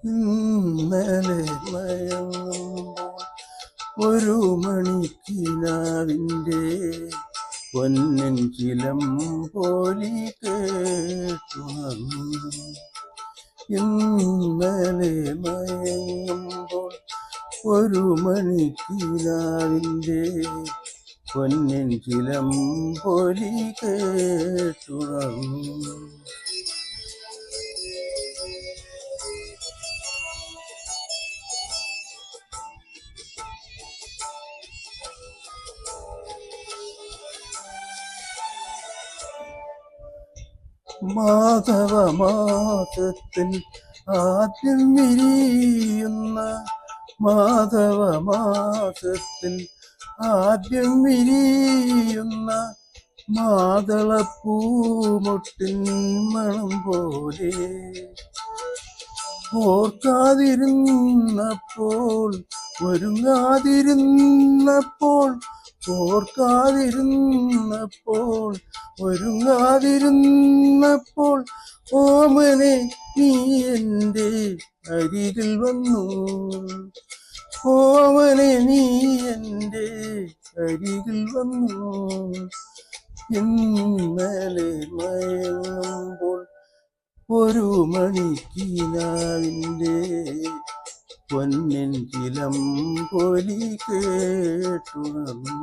ഇന്നലെ മയങ്ങുമ്പോൾ ഒരു മണിക്കിനാവിൻ്റെ പൊന്നിൻ ചിലമ്പോലി കേട്ടുണർന്നു. ഇന്നലെ മയങ്ങുമ്പോൾ ഒരു മണിക്കിനാവിൻ്റെ പൊന്നിൻ ചിലമ്പോലി കേട്ടുണർന്നു. മാധവമാസത്തിൽ ആദ്യം വിരിയുന്ന മാധവമാസത്തിൽ ആദ്യം വിരിയുന്ന മാതളപ്പൂമൊട്ടിൻ മണം പോലെ ഓർക്കാതിരുന്നപ്പോൾ ഒരുങ്ങാതിരുന്നപ്പോൾ ഓർക്കാതിരുന്നപ്പോൾ ഒരുങ്ങാതിരുന്നപ്പോൾ ഓമനെ നീ എൻ്റെ അരികിൽ വന്നു. ഓമനെ നീ എൻ്റെ അരികിൽ വന്നു. ഇന്നലെ മയങ്ങുമ്പോൾ ഒരു മണിക്കിനാവിൻ്റെ പൊന്നിൻ ചിലമ്പോലി കേട്ടുണർന്നു.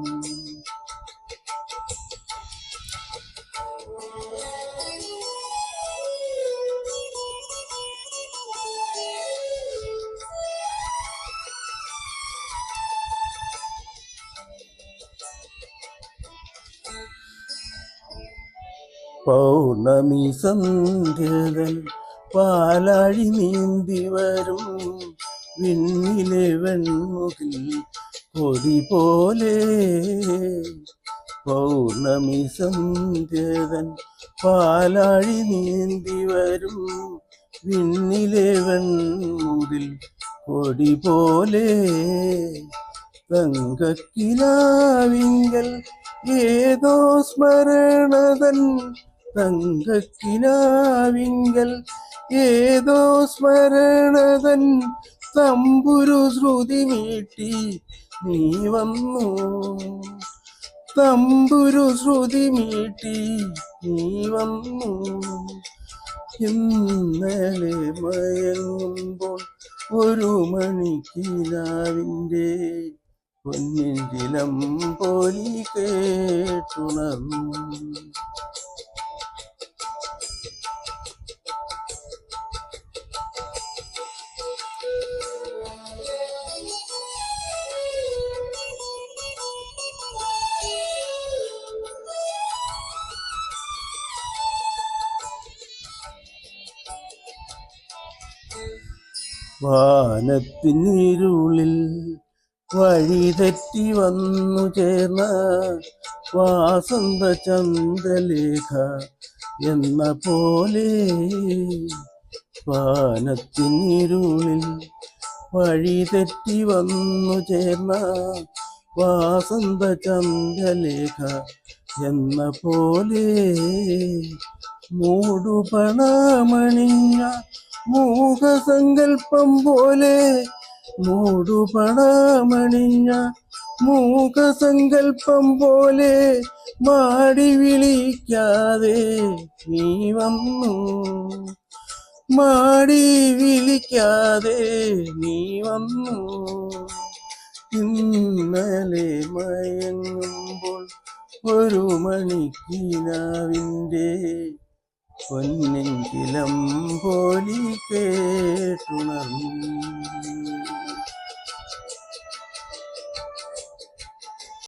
പൗർണമി സന്ധ്യകൾ പാലാഴി നീന്തി വരും വിണ്ണിലെ വെൺമുകിൽ കൊടി പോലെ. പൗർണമി സന്ധ്യകൾ പാലാഴി നീന്തി വരും വിണ്ണിലെ വെൺമുകിൽ കൊടി പോലെ. തങ്കക്കിനാവിങ്കൽ ഏതോ സ്മരണതൻ തങ്കക്കിനാവിങ്കൽ ഏതോ സ്മരണതൻ തമ്പുരു ശ്രുതി മീട്ടി നീ വന്നു. തമ്പുരു ശ്രുതി മീട്ടി നീ വന്നു. ഇന്നലെ മയങ്ങുമ്പോൾ ഒരു മണിക്കിനാവിൻ്റെ പൊന്നിൻ ചിലമ്പോലി കേട്ടുണർന്നു. വാനത്തിനിരുളിൽ വഴിതെറ്റി വന്നു ചേർന്ന വാസന്ത ചന്ദ്രലേഖ എന്ന പോലെ. വാനത്തിനിരുളിൽ വഴിതെറ്റി വന്നു ചേർന്ന വാസന്ത ചന്ദ്രലേഖ എന്ന പോലെ. മൂടുപണമണിഞ്ഞ മൂകസങ്കൽപ്പം പോലെ. മൂടുപണമണിഞ്ഞ മൂകസങ്കൽപ്പം പോലെ മാടി വിളിക്കാതെ നീ വന്നു. മാടി വിളിക്കാതെ നീ വന്നു. ഇന്നലെ മയങ്ങുമ്പോൾ ഒരു മണിക്കിനാവിൻ്റെ പൊന്നിൻ ചിലമ്പോലി കേട്ടുണർന്നു.